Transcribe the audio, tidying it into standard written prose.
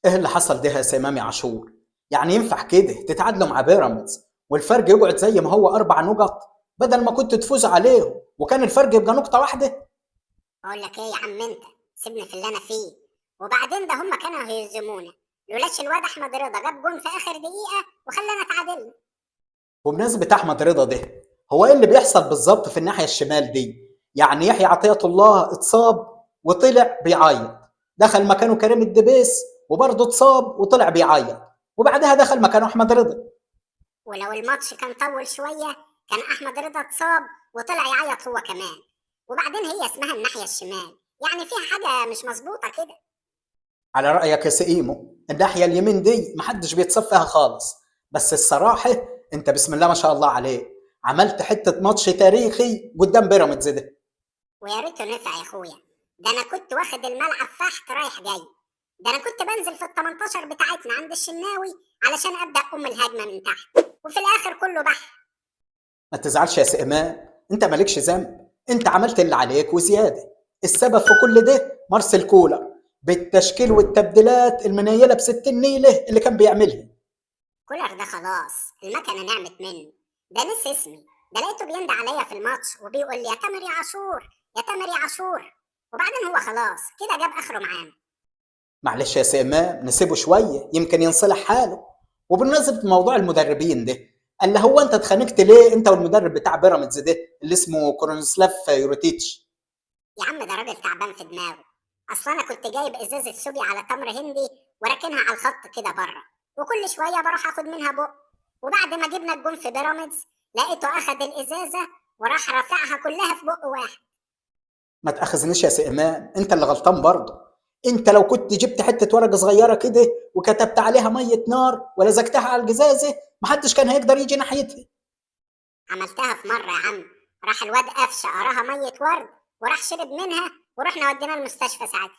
ايه اللي حصل ده يا سامي عاشور؟ يعني ينفع كده تتعادلوا مع بيراميدز والفرق يقعد زي ما هو 4 نقط، بدل ما كنت تفوز عليهم وكان الفرق يبقى نقطة واحدة؟ بقول لك ايه يا عم انت، سيبني في اللي انا فيه. وبعدين ده هم كانوا هيهزمونا لولاش الواد احمد رضا جاب جون في اخر دقيقه وخلانا اتعادلنا. وبمناسبة أحمد رضا ده، هو ايه اللي بيحصل بالظبط في الناحية الشمال دي؟ يعني يحيى عطية الله اتصاب وطلع بيعيط، دخل مكانه كريم الدبيس وبرضه اتصاب وطلع بيعيط، وبعدها دخل مكانه أحمد رضا. ولو الماتش كان طول شويه كان احمد رضا اتصاب وطلع يعيط هو كمان. وبعدين هي اسمها الناحيه الشمال، يعني فيها حاجه مش مظبوطه كده. على رأيك يا سئيمو، الناحية اليمين دي محدش بيتصف فيها خالص، بس الصراحة انت بسم الله ما شاء الله عليك، عملت حتة ماتش تاريخي قدام بيراميدز ده. ويا ريته نفع يا اخويا، ده انا كنت واخد الملعب فحت رايح جاي. ده انا كنت بنزل في ال 18 بتاعتنا عند الشناوي علشان ابدا الهجمه من تحت، وفي الاخر كله بح. ما تزعلش يا سئمان، انت مالكش ذنب، انت عملت اللي عليك وزيادة. السبب في كل ده مارسيل كولر بالتشكيل والتبديلات المنيلة بستين نيلة اللي كان بيعملها. كولر ده خلاص المكنه نعمت منه. ده نسي اسمي، ده لقيته بيندى عليا في الماتش وبيقول لي يا تامر يا عاشور، يا تامر يا عاشور. وبعدين هو خلاص كده جاب اخره معانا. معلش يا سيمان نسيبه شوية يمكن ينصلح حاله. وبالنسبة لموضوع المدربين ده، قال له هو انت اتخانقت ليه انت والمدرب بتاع بيراميدز ده اللي اسمه كورونسلاف يوروتيتش؟ يا عم ده راجل تعبان في دماغه. اصل انا كنت جايب ازازه سوبي على تمر هندي وراكنها على الخط كده بره، وكل شويه بروح اخد منها بق. وبعد ما جبنا الجون في بيراميدز لقيته اخد الازازه وراح رافعها كلها في بق واحد. ما تاخذنيش يا سيمان، انت اللي غلطان برضه. انت لو كنت جبت حتة ورقة صغيرة كده وكتبت عليها مية نار ولزقتها على الجزازة، محدش كان هيقدر يجي ناحيتها. عملتها في مره يا عم، راح الواد قفشه قراها ميه ورد وراح شرب منها ورحنا ودينا المستشفى ساعتها.